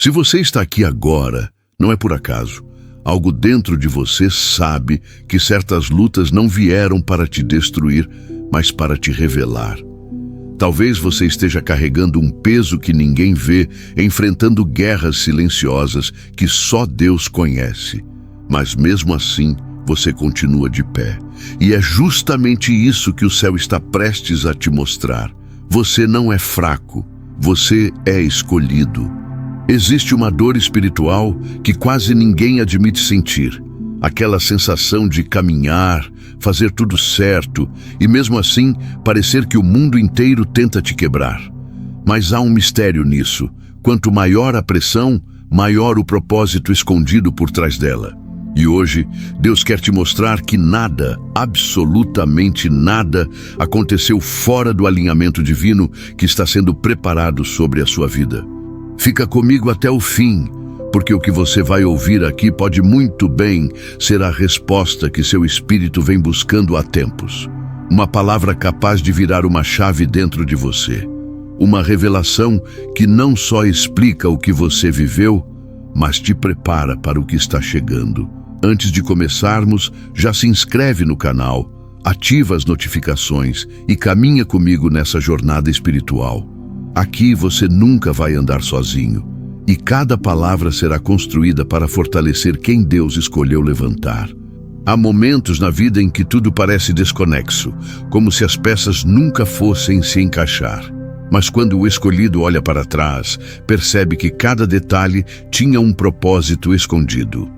Se você está aqui agora, não é por acaso. Algo dentro de você sabe que certas lutas não vieram para te destruir, mas para te revelar. Talvez você esteja carregando um peso que ninguém vê, enfrentando guerras silenciosas que só Deus conhece. Mas mesmo assim, você continua de pé. E é justamente isso que o céu está prestes a te mostrar. Você não é fraco, você é escolhido. Existe uma dor espiritual que quase ninguém admite sentir. Aquela sensação de caminhar, fazer tudo certo e mesmo assim parecer que o mundo inteiro tenta te quebrar. Mas há um mistério nisso. Quanto maior a pressão, maior o propósito escondido por trás dela. E hoje, Deus quer te mostrar que nada, absolutamente nada, aconteceu fora do alinhamento divino que está sendo preparado sobre a sua vida. Fica comigo até o fim, porque o que você vai ouvir aqui pode muito bem ser a resposta que seu espírito vem buscando há tempos. Uma palavra capaz de virar uma chave dentro de você. Uma revelação que não só explica o que você viveu, mas te prepara para o que está chegando. Antes de começarmos, já se inscreve no canal, ativa as notificações e caminha comigo nessa jornada espiritual. Aqui você nunca vai andar sozinho, e cada palavra será construída para fortalecer quem Deus escolheu levantar. Há momentos na vida em que tudo parece desconexo, como se as peças nunca fossem se encaixar. Mas quando o escolhido olha para trás, percebe que cada detalhe tinha um propósito escondido.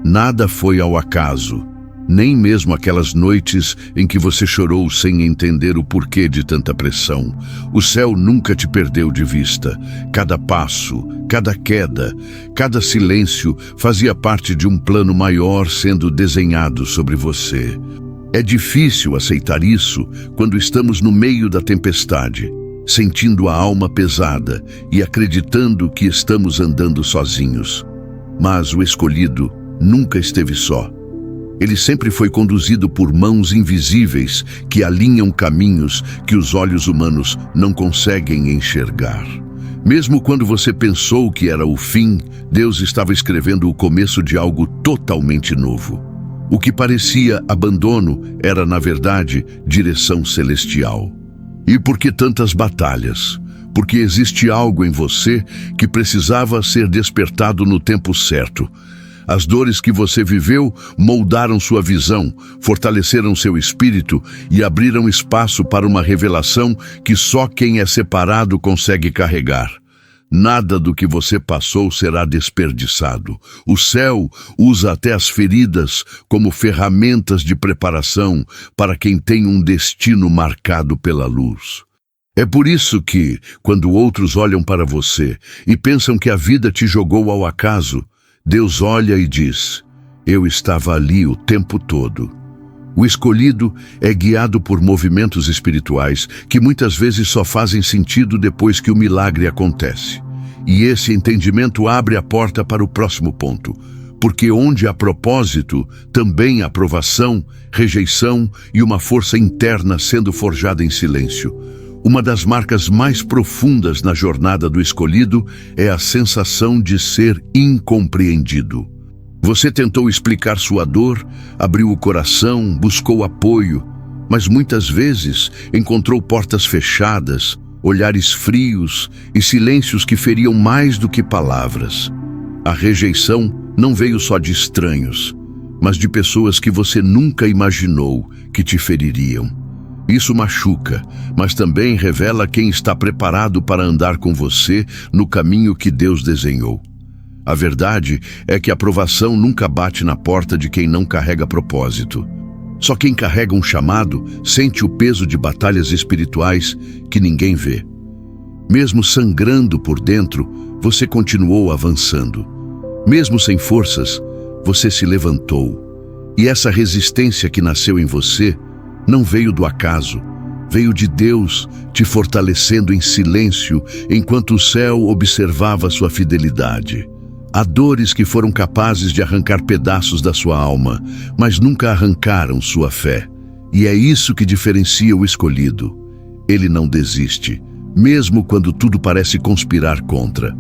Nada foi ao acaso, nem mesmo aquelas noites em que você chorou sem entender o porquê de tanta pressão. O céu nunca te perdeu de vista. Cada passo, cada queda, cada silêncio fazia parte de um plano maior sendo desenhado sobre você. É difícil aceitar isso quando estamos no meio da tempestade, sentindo a alma pesada e acreditando que estamos andando sozinhos. Mas o escolhido nunca esteve só. Ele sempre foi conduzido por mãos invisíveis que alinham caminhos que os olhos humanos não conseguem enxergar. Mesmo quando você pensou que era o fim, Deus estava escrevendo o começo de algo totalmente novo. O que parecia abandono era, na verdade, direção celestial. E por que tantas batalhas? Porque existe algo em você que precisava ser despertado no tempo certo. As dores que você viveu moldaram sua visão, fortaleceram seu espírito e abriram espaço para uma revelação que só quem é separado consegue carregar. Nada do que você passou será desperdiçado. O céu usa até as feridas como ferramentas de preparação para quem tem um destino marcado pela luz. É por isso que, quando outros olham para você e pensam que a vida te jogou ao acaso, Deus olha e diz: eu estava ali o tempo todo. O escolhido é guiado por movimentos espirituais que muitas vezes só fazem sentido depois que o milagre acontece. E esse entendimento abre a porta para o próximo ponto, porque onde há propósito, também há provação, rejeição e uma força interna sendo forjada em silêncio. Uma das marcas mais profundas na jornada do escolhido é a sensação de ser incompreendido. Você tentou explicar sua dor, abriu o coração, buscou apoio, mas muitas vezes encontrou portas fechadas, olhares frios e silêncios que feriam mais do que palavras. A rejeição não veio só de estranhos, mas de pessoas que você nunca imaginou que te feririam. Isso machuca, mas também revela quem está preparado para andar com você no caminho que Deus desenhou. A verdade é que a provação nunca bate na porta de quem não carrega propósito. Só quem carrega um chamado sente o peso de batalhas espirituais que ninguém vê. Mesmo sangrando por dentro, você continuou avançando. Mesmo sem forças, você se levantou. E essa resistência que nasceu em você não veio do acaso, veio de Deus te fortalecendo em silêncio enquanto o céu observava sua fidelidade. Há dores que foram capazes de arrancar pedaços da sua alma, mas nunca arrancaram sua fé. E é isso que diferencia o escolhido. Ele não desiste, mesmo quando tudo parece conspirar contra.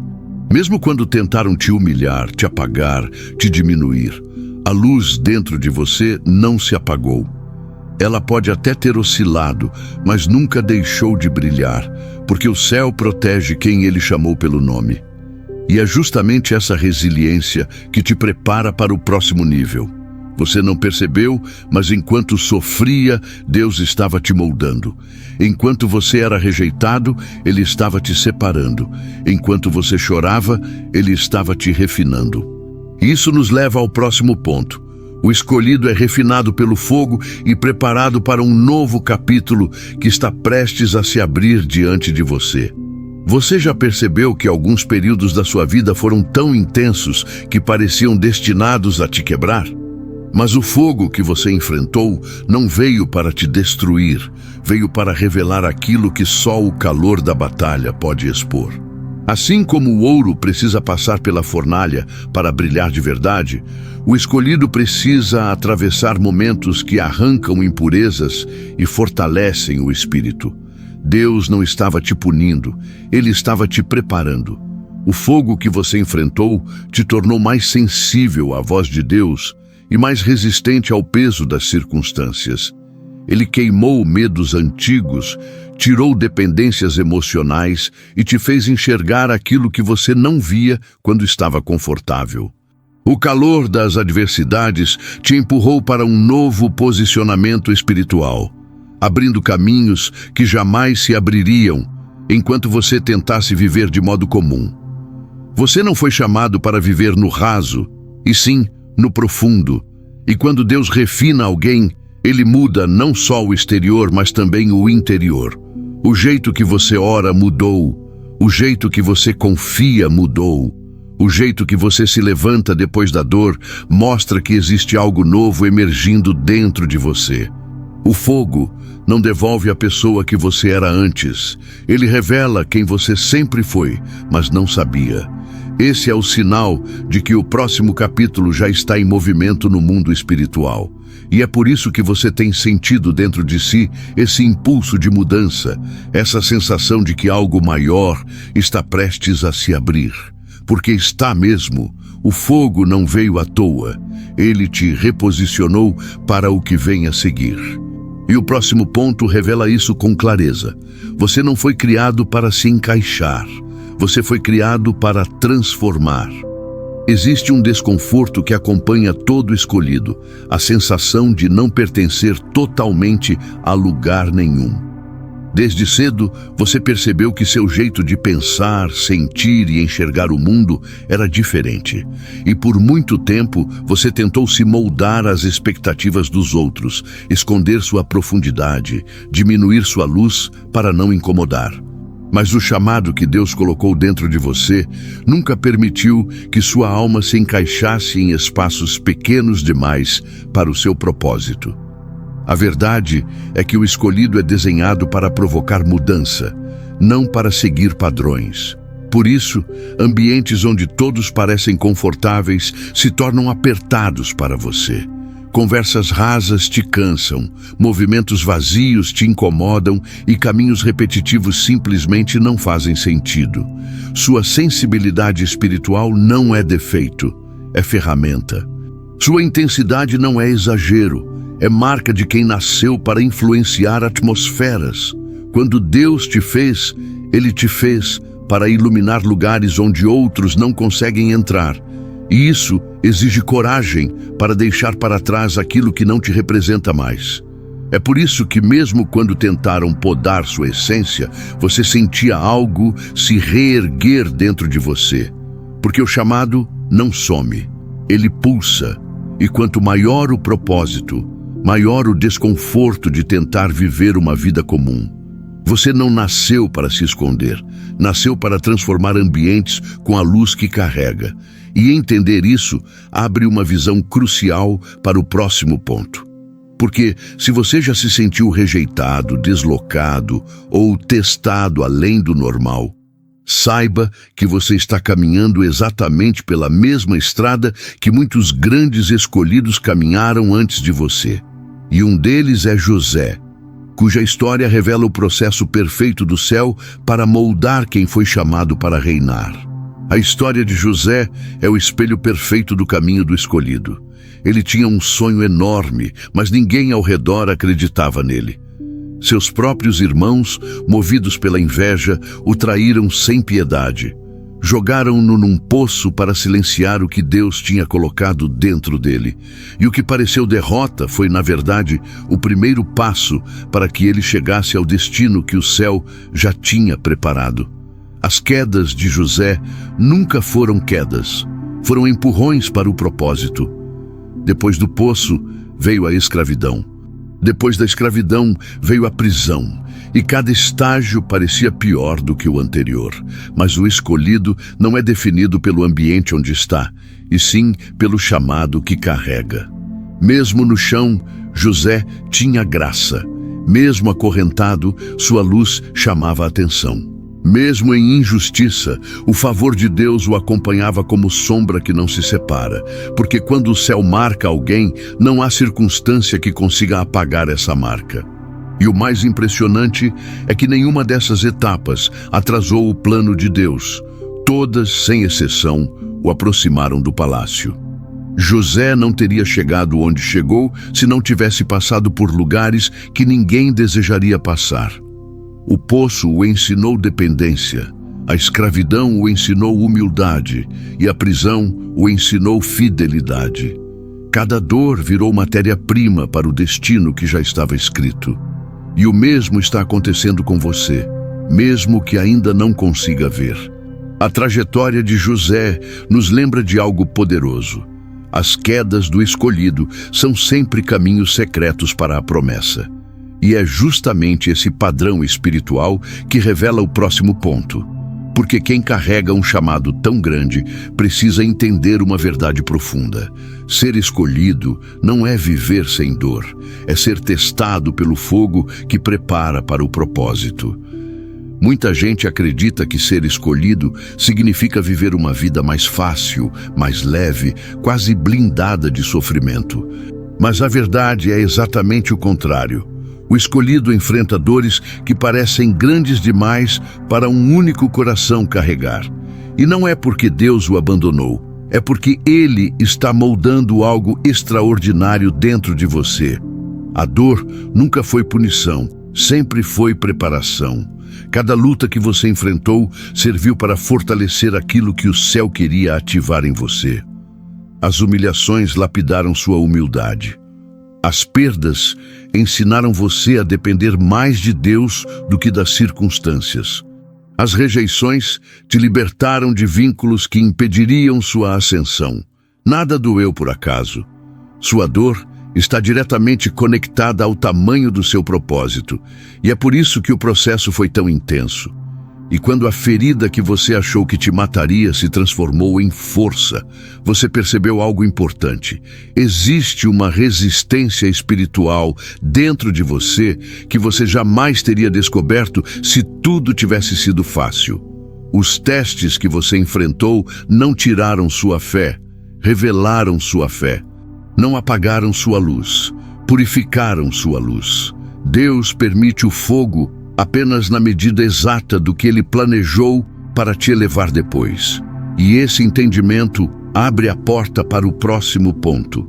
Mesmo quando tentaram te humilhar, te apagar, te diminuir, a luz dentro de você não se apagou. Ela pode até ter oscilado, mas nunca deixou de brilhar, porque o céu protege quem ele chamou pelo nome. E é justamente essa resiliência que te prepara para o próximo nível. Você não percebeu, mas enquanto sofria, Deus estava te moldando. Enquanto você era rejeitado, Ele estava te separando. Enquanto você chorava, Ele estava te refinando. Isso nos leva ao próximo ponto. O escolhido é refinado pelo fogo e preparado para um novo capítulo que está prestes a se abrir diante de você. Você já percebeu que alguns períodos da sua vida foram tão intensos que pareciam destinados a te quebrar? Mas o fogo que você enfrentou não veio para te destruir, veio para revelar aquilo que só o calor da batalha pode expor. Assim como o ouro precisa passar pela fornalha para brilhar de verdade, o escolhido precisa atravessar momentos que arrancam impurezas e fortalecem o espírito. Deus não estava te punindo, Ele estava te preparando. O fogo que você enfrentou te tornou mais sensível à voz de Deus e mais resistente ao peso das circunstâncias. Ele queimou medos antigos, tirou dependências emocionais e te fez enxergar aquilo que você não via quando estava confortável. O calor das adversidades te empurrou para um novo posicionamento espiritual, abrindo caminhos que jamais se abririam enquanto você tentasse viver de modo comum. Você não foi chamado para viver no raso, e sim no profundo. E quando Deus refina alguém, Ele muda não só o exterior, mas também o interior. O jeito que você ora mudou. O jeito que você confia mudou. O jeito que você se levanta depois da dor mostra que existe algo novo emergindo dentro de você. O fogo não devolve a pessoa que você era antes. Ele revela quem você sempre foi, mas não sabia. Esse é o sinal de que o próximo capítulo já está em movimento no mundo espiritual. E é por isso que você tem sentido dentro de si esse impulso de mudança, essa sensação de que algo maior está prestes a se abrir. Porque está mesmo. O fogo não veio à toa. Ele te reposicionou para o que vem a seguir. E o próximo ponto revela isso com clareza. Você não foi criado para se encaixar. Você foi criado para transformar. Existe um desconforto que acompanha todo escolhido, a sensação de não pertencer totalmente a lugar nenhum. Desde cedo, você percebeu que seu jeito de pensar, sentir e enxergar o mundo era diferente. E por muito tempo, você tentou se moldar às expectativas dos outros, esconder sua profundidade, diminuir sua luz para não incomodar. Mas o chamado que Deus colocou dentro de você nunca permitiu que sua alma se encaixasse em espaços pequenos demais para o seu propósito. A verdade é que o escolhido é desenhado para provocar mudança, não para seguir padrões. Por isso, ambientes onde todos parecem confortáveis se tornam apertados para você. Conversas rasas te cansam, movimentos vazios te incomodam e caminhos repetitivos simplesmente não fazem sentido. Sua sensibilidade espiritual não é defeito, é ferramenta. Sua intensidade não é exagero, é marca de quem nasceu para influenciar atmosferas. Quando Deus te fez, Ele te fez para iluminar lugares onde outros não conseguem entrar. E isso exige coragem para deixar para trás aquilo que não te representa mais. É por isso que mesmo quando tentaram podar sua essência, você sentia algo se reerguer dentro de você. Porque o chamado não some, ele pulsa. E quanto maior o propósito, maior o desconforto de tentar viver uma vida comum. Você não nasceu para se esconder, nasceu para transformar ambientes com a luz que carrega. E entender isso abre uma visão crucial para o próximo ponto. Porque se você já se sentiu rejeitado, deslocado ou testado além do normal, saiba que você está caminhando exatamente pela mesma estrada que muitos grandes escolhidos caminharam antes de você. E um deles é José, cuja história revela o processo perfeito do céu para moldar quem foi chamado para reinar. A história de José é o espelho perfeito do caminho do escolhido. Ele tinha um sonho enorme, mas ninguém ao redor acreditava nele. Seus próprios irmãos, movidos pela inveja, o traíram sem piedade. Jogaram-no num poço para silenciar o que Deus tinha colocado dentro dele. E o que pareceu derrota foi, na verdade, o primeiro passo para que ele chegasse ao destino que o céu já tinha preparado. As quedas de José nunca foram quedas, foram empurrões para o propósito. Depois do poço veio a escravidão. Depois da escravidão veio a prisão, e cada estágio parecia pior do que o anterior. Mas o escolhido não é definido pelo ambiente onde está, e sim pelo chamado que carrega. Mesmo no chão, José tinha graça. Mesmo acorrentado, sua luz chamava a atenção. Mesmo em injustiça, o favor de Deus o acompanhava como sombra que não se separa, porque quando o céu marca alguém, não há circunstância que consiga apagar essa marca. E o mais impressionante é que nenhuma dessas etapas atrasou o plano de Deus. Todas, sem exceção, o aproximaram do palácio. José não teria chegado onde chegou se não tivesse passado por lugares que ninguém desejaria passar. O poço o ensinou dependência, a escravidão o ensinou humildade e a prisão o ensinou fidelidade. Cada dor virou matéria-prima para o destino que já estava escrito. E o mesmo está acontecendo com você, mesmo que ainda não consiga ver. A trajetória de José nos lembra de algo poderoso. As quedas do escolhido são sempre caminhos secretos para a promessa. E é justamente esse padrão espiritual que revela o próximo ponto. Porque quem carrega um chamado tão grande precisa entender uma verdade profunda. Ser escolhido não é viver sem dor, é ser testado pelo fogo que prepara para o propósito. Muita gente acredita que ser escolhido significa viver uma vida mais fácil, mais leve, quase blindada de sofrimento. Mas a verdade é exatamente o contrário. O escolhido enfrenta dores que parecem grandes demais para um único coração carregar. E não é porque Deus o abandonou, é porque Ele está moldando algo extraordinário dentro de você. A dor nunca foi punição, sempre foi preparação. Cada luta que você enfrentou serviu para fortalecer aquilo que o céu queria ativar em você. As humilhações lapidaram sua humildade. As perdas ensinaram você a depender mais de Deus do que das circunstâncias. As rejeições te libertaram de vínculos que impediriam sua ascensão. Nada doeu por acaso. Sua dor está diretamente conectada ao tamanho do seu propósito, e é por isso que o processo foi tão intenso. E quando a ferida que você achou que te mataria se transformou em força, você percebeu algo importante. Existe uma resistência espiritual dentro de você que você jamais teria descoberto se tudo tivesse sido fácil. Os testes que você enfrentou não tiraram sua fé, revelaram sua fé. Não apagaram sua luz, purificaram sua luz. Deus permite o fogo apenas na medida exata do que Ele planejou para te elevar depois. E esse entendimento abre a porta para o próximo ponto.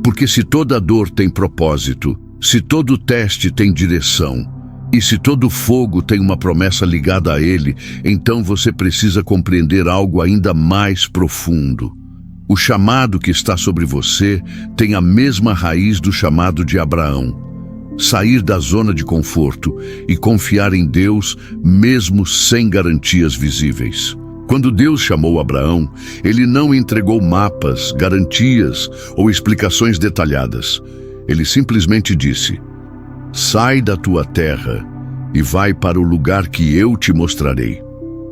Porque se toda dor tem propósito, se todo teste tem direção, e se todo fogo tem uma promessa ligada a ele, então você precisa compreender algo ainda mais profundo. O chamado que está sobre você tem a mesma raiz do chamado de Abraão. Sair da zona de conforto e confiar em Deus mesmo sem garantias visíveis. Quando Deus chamou Abraão, Ele não entregou mapas, garantias ou explicações detalhadas. Ele simplesmente disse: sai da tua terra e vai para o lugar que eu te mostrarei.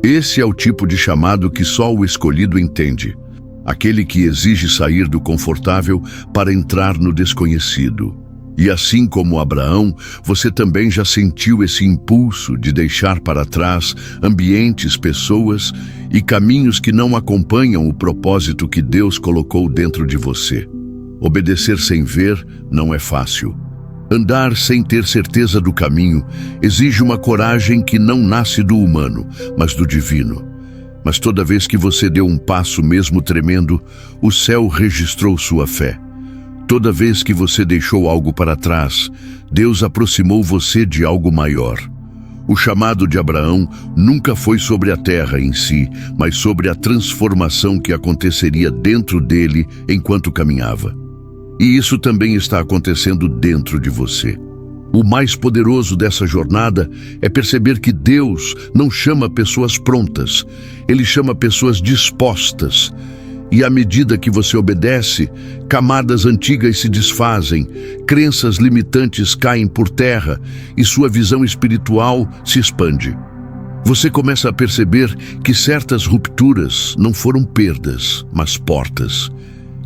Esse é o tipo de chamado que só o escolhido entende. Aquele que exige sair do confortável para entrar no desconhecido. E assim como Abraão, você também já sentiu esse impulso de deixar para trás ambientes, pessoas e caminhos que não acompanham o propósito que Deus colocou dentro de você. Obedecer sem ver não é fácil. Andar sem ter certeza do caminho exige uma coragem que não nasce do humano, mas do divino. Mas toda vez que você deu um passo mesmo tremendo, o céu registrou sua fé. Toda vez que você deixou algo para trás, Deus aproximou você de algo maior. O chamado de Abraão nunca foi sobre a terra em si, mas sobre a transformação que aconteceria dentro dele enquanto caminhava. E isso também está acontecendo dentro de você. O mais poderoso dessa jornada é perceber que Deus não chama pessoas prontas, Ele chama pessoas dispostas. E à medida que você obedece, camadas antigas se desfazem, crenças limitantes caem por terra e sua visão espiritual se expande. Você começa a perceber que certas rupturas não foram perdas, mas portas.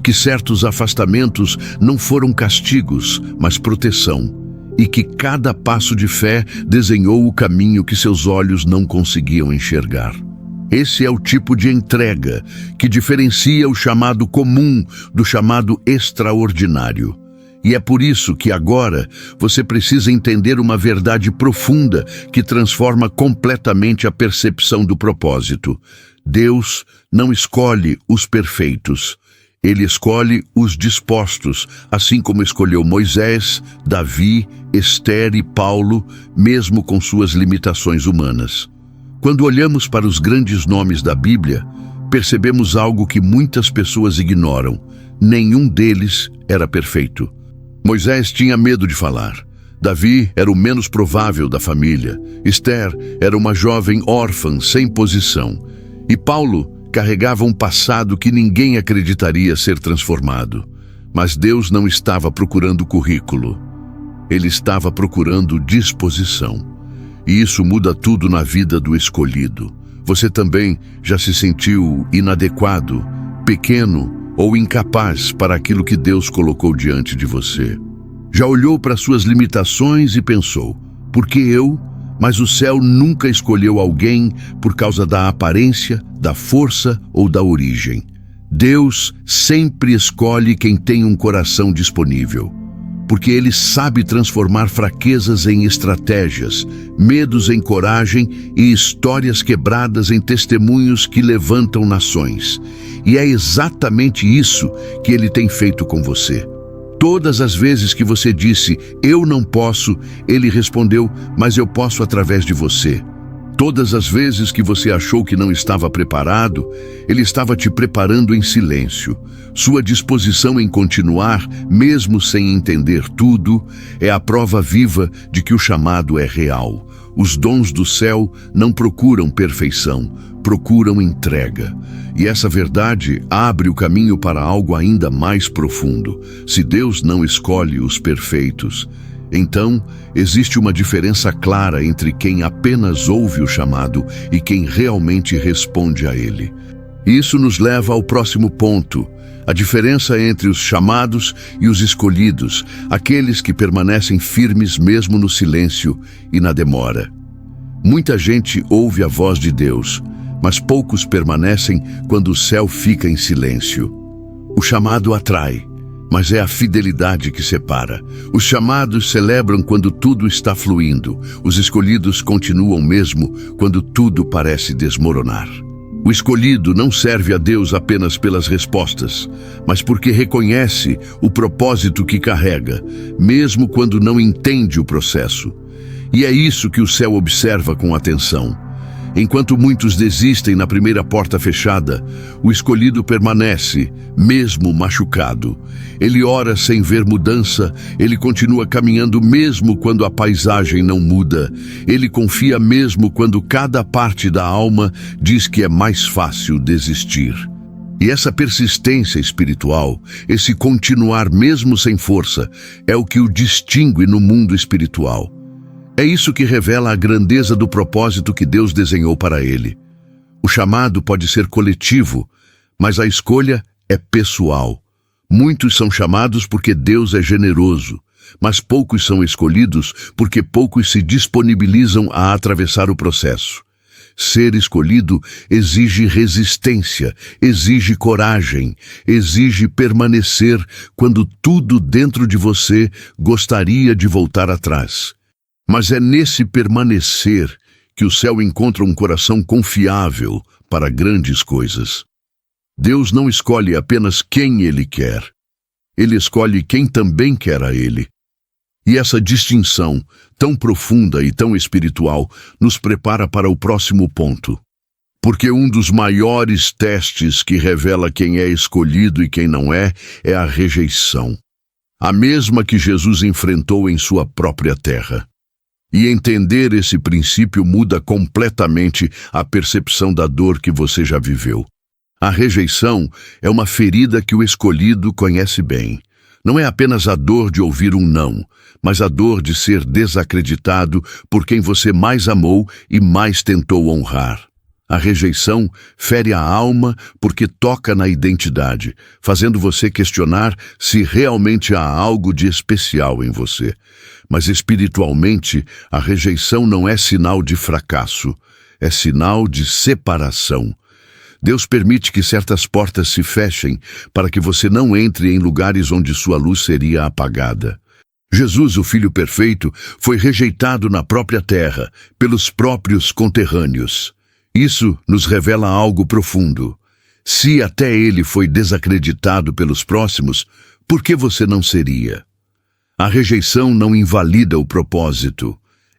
Que certos afastamentos não foram castigos, mas proteção. E que cada passo de fé desenhou o caminho que seus olhos não conseguiam enxergar. Esse é o tipo de entrega que diferencia o chamado comum do chamado extraordinário. E é por isso que agora você precisa entender uma verdade profunda que transforma completamente a percepção do propósito. Deus não escolhe os perfeitos. Ele escolhe os dispostos, assim como escolheu Moisés, Davi, Esther e Paulo, mesmo com suas limitações humanas. Quando olhamos para os grandes nomes da Bíblia, percebemos algo que muitas pessoas ignoram. Nenhum deles era perfeito. Moisés tinha medo de falar. Davi era o menos provável da família. Esther era uma jovem órfã sem posição. E Paulo carregava um passado que ninguém acreditaria ser transformado. Mas Deus não estava procurando currículo. Ele estava procurando disposição. E isso muda tudo na vida do escolhido. Você também já se sentiu inadequado, pequeno ou incapaz para aquilo que Deus colocou diante de você. Já olhou para suas limitações e pensou, por que eu? Mas o céu nunca escolheu alguém por causa da aparência, da força ou da origem. Deus sempre escolhe quem tem um coração disponível, porque Ele sabe transformar fraquezas em estratégias, medos em coragem e histórias quebradas em testemunhos que levantam nações. E é exatamente isso que Ele tem feito com você. Todas as vezes que você disse, eu não posso, Ele respondeu, mas eu posso através de você. Todas as vezes que você achou que não estava preparado, Ele estava te preparando em silêncio. Sua disposição em continuar, mesmo sem entender tudo, é a prova viva de que o chamado é real. Os dons do céu não procuram perfeição, procuram entrega. E essa verdade abre o caminho para algo ainda mais profundo. Se Deus não escolhe os perfeitos, então existe uma diferença clara entre quem apenas ouve o chamado e quem realmente responde a ele. Isso nos leva ao próximo ponto, a diferença entre os chamados e os escolhidos, aqueles que permanecem firmes mesmo no silêncio e na demora. Muita gente ouve a voz de Deus, mas poucos permanecem quando o céu fica em silêncio. O chamado atrai, mas é a fidelidade que separa. Os chamados celebram quando tudo está fluindo. Os escolhidos continuam mesmo quando tudo parece desmoronar. O escolhido não serve a Deus apenas pelas respostas, mas porque reconhece o propósito que carrega, mesmo quando não entende o processo. E é isso que o céu observa com atenção. Enquanto muitos desistem na primeira porta fechada, o escolhido permanece, mesmo machucado. Ele ora sem ver mudança, ele continua caminhando mesmo quando a paisagem não muda. Ele confia mesmo quando cada parte da alma diz que é mais fácil desistir. E essa persistência espiritual, esse continuar mesmo sem força, é o que o distingue no mundo espiritual. É isso que revela a grandeza do propósito que Deus desenhou para ele. O chamado pode ser coletivo, mas a escolha é pessoal. Muitos são chamados porque Deus é generoso, mas poucos são escolhidos porque poucos se disponibilizam a atravessar o processo. Ser escolhido exige resistência, exige coragem, exige permanecer quando tudo dentro de você gostaria de voltar atrás. Mas é nesse permanecer que o céu encontra um coração confiável para grandes coisas. Deus não escolhe apenas quem Ele quer. Ele escolhe quem também quer a Ele. E essa distinção, tão profunda e tão espiritual, nos prepara para o próximo ponto. Porque um dos maiores testes que revela quem é escolhido e quem não é a rejeição. A mesma que Jesus enfrentou em sua própria terra. E entender esse princípio muda completamente a percepção da dor que você já viveu. A rejeição é uma ferida que o escolhido conhece bem. Não é apenas a dor de ouvir um não, mas a dor de ser desacreditado por quem você mais amou e mais tentou honrar. A rejeição fere a alma porque toca na identidade, fazendo você questionar se realmente há algo de especial em você. Mas espiritualmente, a rejeição não é sinal de fracasso, é sinal de separação. Deus permite que certas portas se fechem para que você não entre em lugares onde sua luz seria apagada. Jesus, o Filho perfeito, foi rejeitado na própria terra, pelos próprios conterrâneos. Isso nos revela algo profundo. Se até ele foi desacreditado pelos próximos, por que você não seria? A rejeição não invalida o propósito.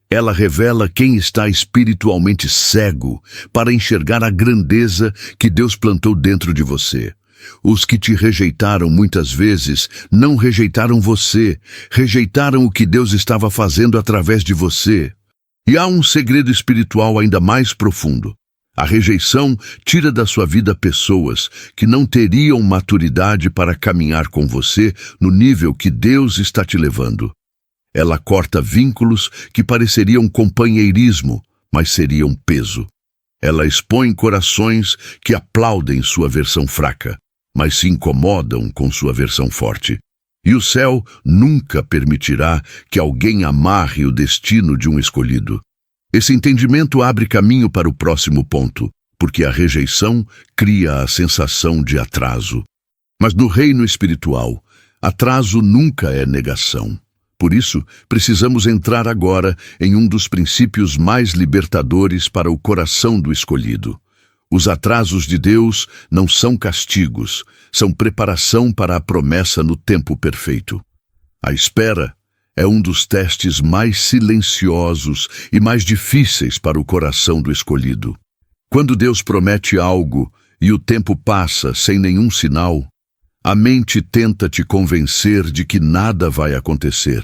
Ela revela quem está espiritualmente cego para enxergar a grandeza que Deus plantou dentro de você. Os que te rejeitaram muitas vezes não rejeitaram você, rejeitaram o que Deus estava fazendo através de você. E há um segredo espiritual ainda mais profundo. A rejeição tira da sua vida pessoas que não teriam maturidade para caminhar com você no nível que Deus está te levando. Ela corta vínculos que pareceriam companheirismo, mas seriam peso. Ela expõe corações que aplaudem sua versão fraca, mas se incomodam com sua versão forte. E o céu nunca permitirá que alguém amarre o destino de um escolhido. Esse entendimento abre caminho para o próximo ponto, porque a rejeição cria a sensação de atraso. Mas no reino espiritual, atraso nunca é negação. Por isso, precisamos entrar agora em um dos princípios mais libertadores para o coração do escolhido. Os atrasos de Deus não são castigos, são preparação para a promessa no tempo perfeito. A espera é um dos testes mais silenciosos e mais difíceis para o coração do escolhido. Quando Deus promete algo e o tempo passa sem nenhum sinal, a mente tenta te convencer de que nada vai acontecer.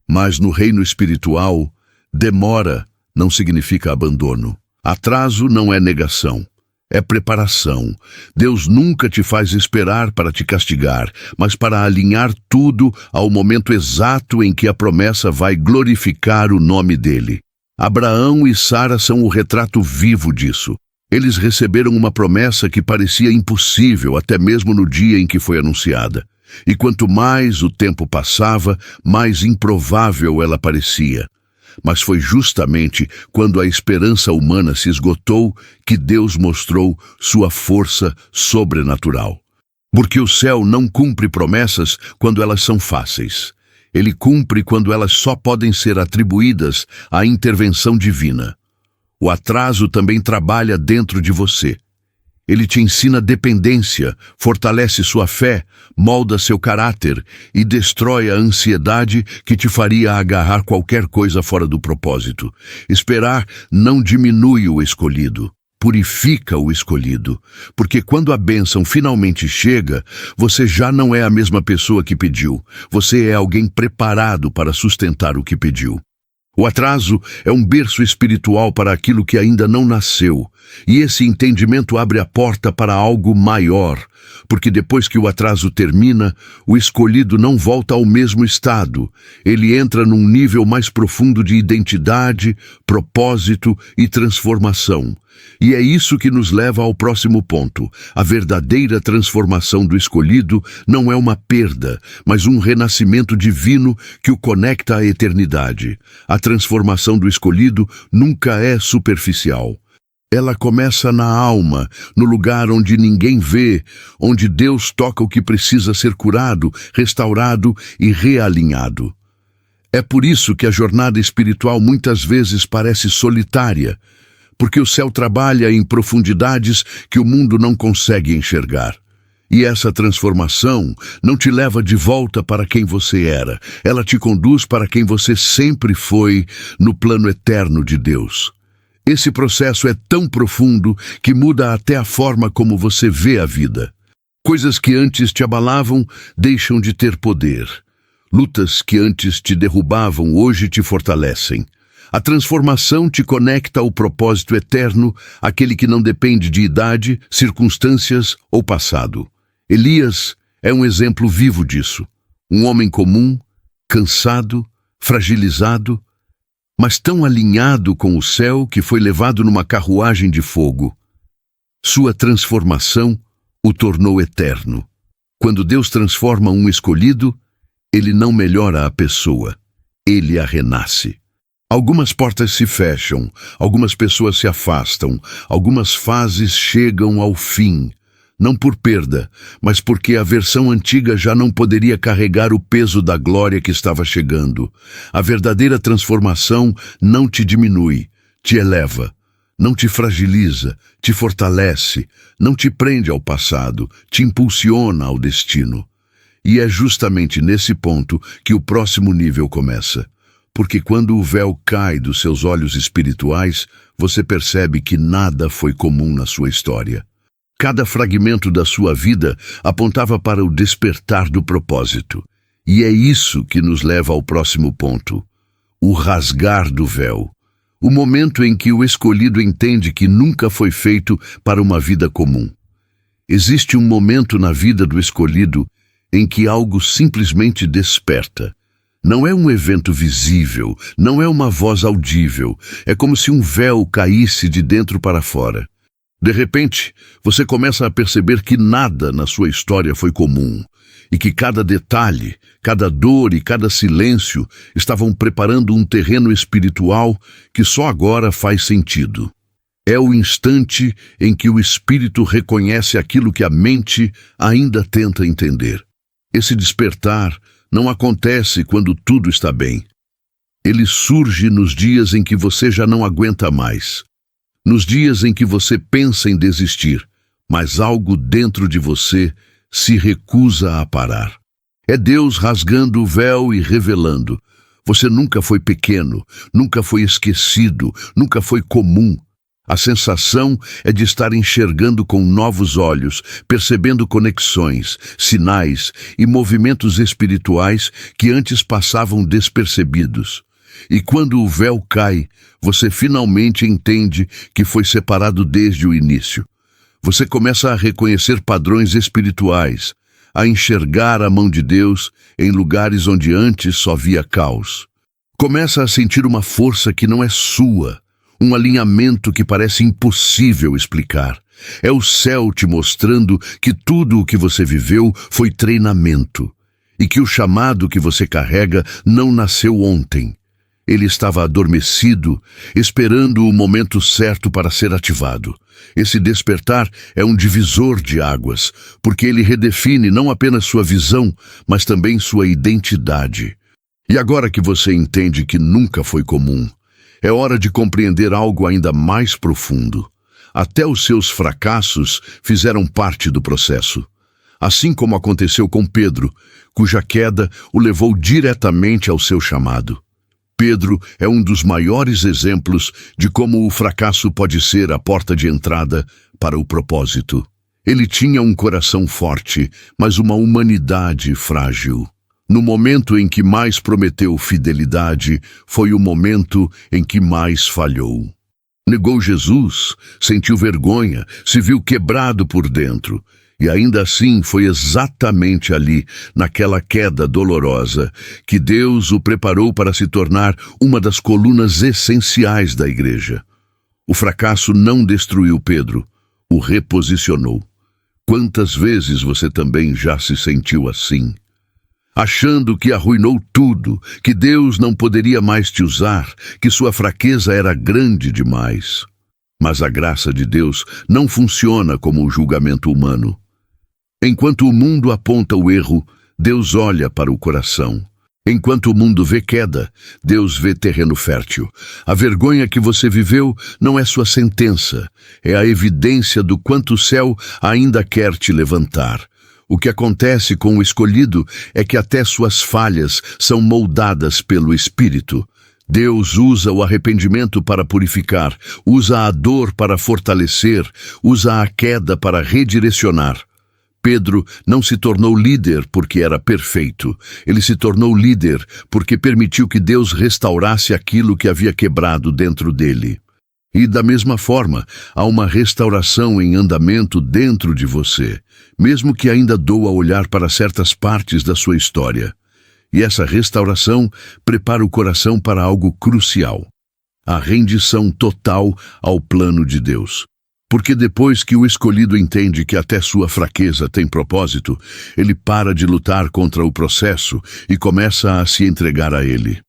Mas no reino espiritual, demora não significa abandono. Atraso não é negação. É preparação. Deus nunca te faz esperar para te castigar, mas para alinhar tudo ao momento exato em que a promessa vai glorificar o nome dele. Abraão e Sara são o retrato vivo disso. Eles receberam uma promessa que parecia impossível até mesmo no dia em que foi anunciada. E quanto mais o tempo passava, mais improvável ela parecia. Mas foi justamente quando a esperança humana se esgotou que Deus mostrou sua força sobrenatural. Porque o céu não cumpre promessas quando elas são fáceis. Ele cumpre quando elas só podem ser atribuídas à intervenção divina. O atraso também trabalha dentro de você. Ele te ensina dependência, fortalece sua fé, molda seu caráter e destrói a ansiedade que te faria agarrar qualquer coisa fora do propósito. Esperar não diminui o escolhido, purifica o escolhido, porque quando a bênção finalmente chega, você já não é a mesma pessoa que pediu. Você é alguém preparado para sustentar o que pediu. O atraso é um berço espiritual para aquilo que ainda não nasceu, e esse entendimento abre a porta para algo maior, porque depois que o atraso termina, o escolhido não volta ao mesmo estado. Ele entra num nível mais profundo de identidade, propósito e transformação. E é isso que nos leva ao próximo ponto. A verdadeira transformação do escolhido não é uma perda, mas um renascimento divino que o conecta à eternidade. A transformação do escolhido nunca é superficial. Ela começa na alma, no lugar onde ninguém vê, onde Deus toca o que precisa ser curado, restaurado e realinhado. É por isso que a jornada espiritual muitas vezes parece solitária, porque o céu trabalha em profundidades que o mundo não consegue enxergar. E essa transformação não te leva de volta para quem você era, ela te conduz para quem você sempre foi no plano eterno de Deus. Esse processo é tão profundo que muda até a forma como você vê a vida. Coisas que antes te abalavam deixam de ter poder. Lutas que antes te derrubavam hoje te fortalecem. A transformação te conecta ao propósito eterno, aquele que não depende de idade, circunstâncias ou passado. Elias é um exemplo vivo disso. Um homem comum, cansado, fragilizado, mas tão alinhado com o céu que foi levado numa carruagem de fogo. Sua transformação o tornou eterno. Quando Deus transforma um escolhido, ele não melhora a pessoa, ele a renasce. Algumas portas se fecham, algumas pessoas se afastam, algumas fases chegam ao fim. Não por perda, mas porque a versão antiga já não poderia carregar o peso da glória que estava chegando. A verdadeira transformação não te diminui, te eleva. Não te fragiliza, te fortalece, não te prende ao passado, te impulsiona ao destino. E é justamente nesse ponto que o próximo nível começa. Porque quando o véu cai dos seus olhos espirituais, você percebe que nada foi comum na sua história. Cada fragmento da sua vida apontava para o despertar do propósito. E é isso que nos leva ao próximo ponto: o rasgar do véu. O momento em que o escolhido entende que nunca foi feito para uma vida comum. Existe um momento na vida do escolhido em que algo simplesmente desperta. Não é um evento visível, não é uma voz audível, é como se um véu caísse de dentro para fora. De repente, você começa a perceber que nada na sua história foi comum, e que cada detalhe, cada dor e cada silêncio estavam preparando um terreno espiritual que só agora faz sentido. É o instante em que o espírito reconhece aquilo que a mente ainda tenta entender. Esse despertar não acontece quando tudo está bem. Ele surge nos dias em que você já não aguenta mais. Nos dias em que você pensa em desistir, mas algo dentro de você se recusa a parar. É Deus rasgando o véu e revelando: você nunca foi pequeno, nunca foi esquecido, nunca foi comum. A sensação é de estar enxergando com novos olhos, percebendo conexões, sinais e movimentos espirituais que antes passavam despercebidos. E quando o véu cai, você finalmente entende que foi separado desde o início. Você começa a reconhecer padrões espirituais, a enxergar a mão de Deus em lugares onde antes só via caos. Começa a sentir uma força que não é sua, um alinhamento que parece impossível explicar. É o céu te mostrando que tudo o que você viveu foi treinamento, e que o chamado que você carrega não nasceu ontem. Ele estava adormecido, esperando o momento certo para ser ativado. Esse despertar é um divisor de águas, porque ele redefine não apenas sua visão, mas também sua identidade. E agora que você entende que nunca foi comum, é hora de compreender algo ainda mais profundo. Até os seus fracassos fizeram parte do processo. Assim como aconteceu com Pedro, cuja queda o levou diretamente ao seu chamado. Pedro é um dos maiores exemplos de como o fracasso pode ser a porta de entrada para o propósito. Ele tinha um coração forte, mas uma humanidade frágil. No momento em que mais prometeu fidelidade, foi o momento em que mais falhou. Negou Jesus, sentiu vergonha, se viu quebrado por dentro. E ainda assim foi exatamente ali, naquela queda dolorosa, que Deus o preparou para se tornar uma das colunas essenciais da igreja. O fracasso não destruiu Pedro, o reposicionou. Quantas vezes você também já se sentiu assim? Achando que arruinou tudo, que Deus não poderia mais te usar, que sua fraqueza era grande demais. Mas a graça de Deus não funciona como o julgamento humano. Enquanto o mundo aponta o erro, Deus olha para o coração. Enquanto o mundo vê queda, Deus vê terreno fértil. A vergonha que você viveu não é sua sentença, é a evidência do quanto o céu ainda quer te levantar. O que acontece com o escolhido é que até suas falhas são moldadas pelo Espírito. Deus usa o arrependimento para purificar, usa a dor para fortalecer, usa a queda para redirecionar. Pedro não se tornou líder porque era perfeito. Ele se tornou líder porque permitiu que Deus restaurasse aquilo que havia quebrado dentro dele. E da mesma forma, há uma restauração em andamento dentro de você, mesmo que ainda doa olhar para certas partes da sua história. E essa restauração prepara o coração para algo crucial: a rendição total ao plano de Deus. Porque depois que o escolhido entende que até sua fraqueza tem propósito, ele para de lutar contra o processo e começa a se entregar a ele.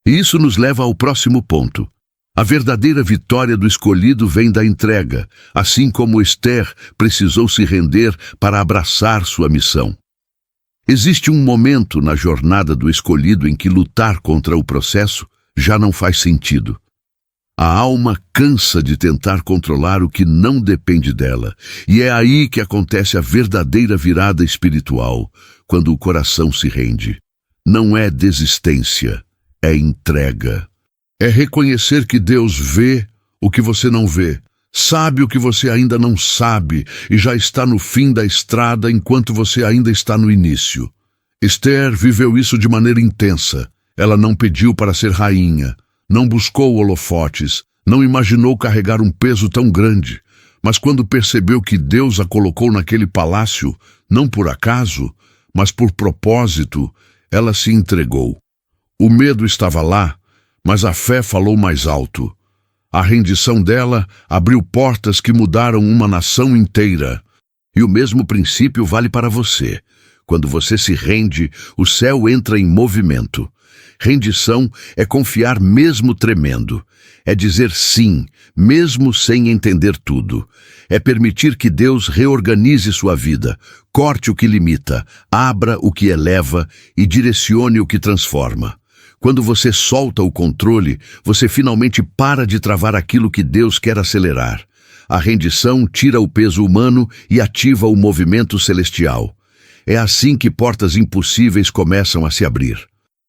E isso nos leva ao próximo ponto. A verdadeira vitória do escolhido vem da entrega, assim como Esther precisou se render para abraçar sua missão. Existe um momento na jornada do escolhido em que lutar contra o processo já não faz sentido. A alma cansa de tentar controlar o que não depende dela, e é aí que acontece a verdadeira virada espiritual, quando o coração se rende. Não é desistência, é entrega. É reconhecer que Deus vê o que você não vê, sabe o que você ainda não sabe e já está no fim da estrada enquanto você ainda está no início. Esther viveu isso de maneira intensa. Ela não pediu para ser rainha, não buscou holofotes, não imaginou carregar um peso tão grande, mas quando percebeu que Deus a colocou naquele palácio, não por acaso, mas por propósito, ela se entregou. O medo estava lá, mas a fé falou mais alto. A rendição dela abriu portas que mudaram uma nação inteira. E o mesmo princípio vale para você. Quando você se rende, o céu entra em movimento. Rendição é confiar mesmo tremendo. É dizer sim, mesmo sem entender tudo. É permitir que Deus reorganize sua vida, corte o que limita, abra o que eleva e direcione o que transforma. Quando você solta o controle, você finalmente para de travar aquilo que Deus quer acelerar. A rendição tira o peso humano e ativa o movimento celestial. É assim que portas impossíveis começam a se abrir.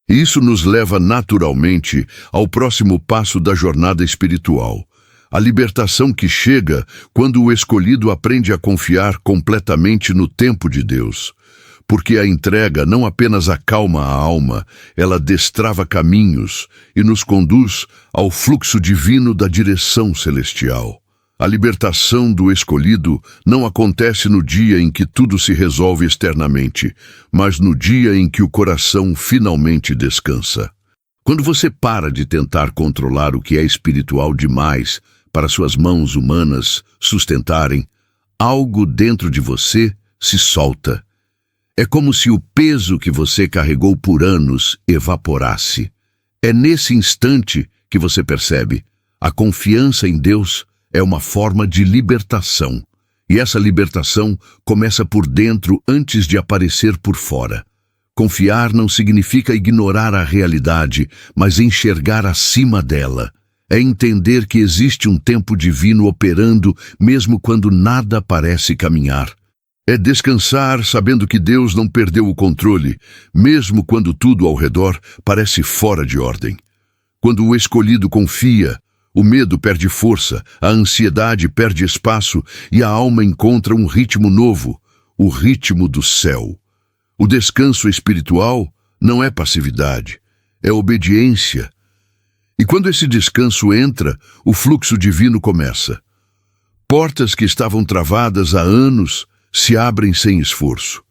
Isso nos leva naturalmente ao próximo passo da jornada espiritual. A libertação que chega quando o escolhido aprende a confiar completamente no tempo de Deus. Porque a entrega não apenas acalma a alma, ela destrava caminhos e nos conduz ao fluxo divino da direção celestial. A libertação do escolhido não acontece no dia em que tudo se resolve externamente, mas no dia em que o coração finalmente descansa. Quando você para de tentar controlar o que é espiritual demais para suas mãos humanas sustentarem, algo dentro de você se solta. É como se o peso que você carregou por anos evaporasse. É nesse instante que você percebe: a confiança em Deus é uma forma de libertação. E essa libertação começa por dentro antes de aparecer por fora. Confiar não significa ignorar a realidade, mas enxergar acima dela. É entender que existe um tempo divino operando mesmo quando nada parece caminhar. É descansar sabendo que Deus não perdeu o controle, mesmo quando tudo ao redor parece fora de ordem. Quando o escolhido confia, o medo perde força, a ansiedade perde espaço e a alma encontra um ritmo novo, o ritmo do céu. O descanso espiritual não é passividade, é obediência. E quando esse descanso entra, o fluxo divino começa. Portas que estavam travadas há anos se abrem sem esforço.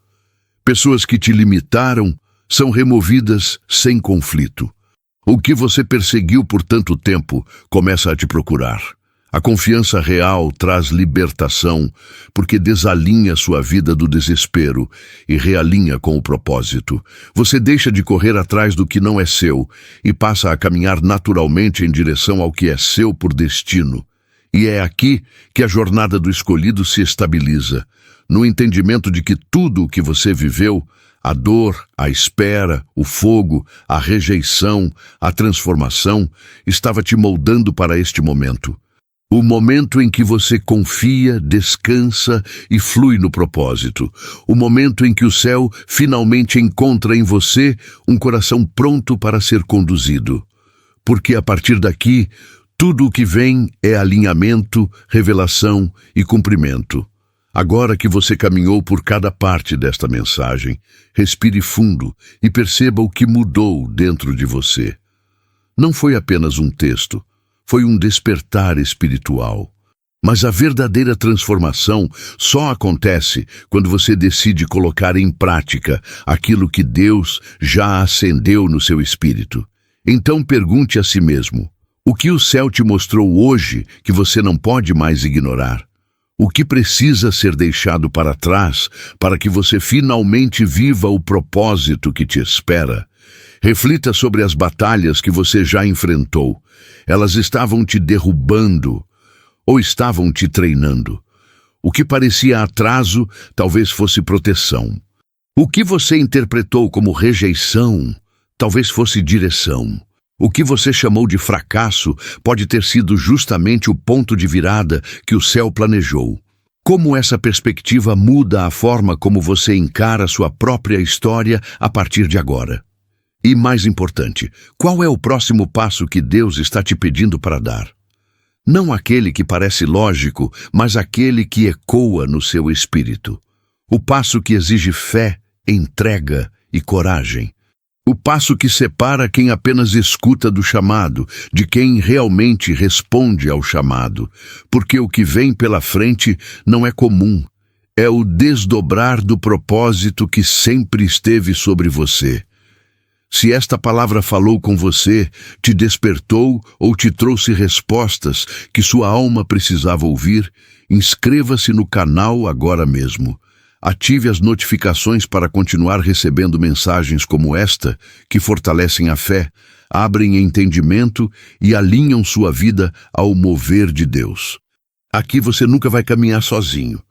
Pessoas que te limitaram são removidas sem conflito. O que você perseguiu por tanto tempo começa a te procurar. A confiança real traz libertação, porque desalinha sua vida do desespero e realinha com o propósito. Você deixa de correr atrás do que não é seu e passa a caminhar naturalmente em direção ao que é seu por destino. E é aqui que a jornada do escolhido se estabiliza, no entendimento de que tudo o que você viveu A dor, a espera, o fogo, a rejeição, a transformação estava te moldando para este momento. O momento em que você confia, descansa e flui no propósito. O momento em que o céu finalmente encontra em você um coração pronto para ser conduzido. Porque a partir daqui, tudo o que vem é alinhamento, revelação e cumprimento. Agora que você caminhou por cada parte desta mensagem, respire fundo e perceba o que mudou dentro de você. Não foi apenas um texto, foi um despertar espiritual. Mas a verdadeira transformação só acontece quando você decide colocar em prática aquilo que Deus já acendeu no seu espírito. Então pergunte a si mesmo: o que o céu te mostrou hoje que você não pode mais ignorar? O que precisa ser deixado para trás para que você finalmente viva o propósito que te espera? Reflita sobre as batalhas que você já enfrentou. Elas estavam te derrubando ou estavam te treinando? O que parecia atraso talvez fosse proteção. O que você interpretou como rejeição talvez fosse direção. O que você chamou de fracasso pode ter sido justamente o ponto de virada que o céu planejou. Como essa perspectiva muda a forma como você encara sua própria história a partir de agora? E mais importante, qual é o próximo passo que Deus está te pedindo para dar? Não aquele que parece lógico, mas aquele que ecoa no seu espírito. O passo que exige fé, entrega e coragem. O passo que separa quem apenas escuta do chamado, de quem realmente responde ao chamado. Porque o que vem pela frente não é comum. É o desdobrar do propósito que sempre esteve sobre você. Se esta palavra falou com você, te despertou ou te trouxe respostas que sua alma precisava ouvir, inscreva-se no canal agora mesmo. Ative as notificações para continuar recebendo mensagens como esta, que fortalecem a fé, abrem entendimento e alinham sua vida ao mover de Deus. Aqui você nunca vai caminhar sozinho.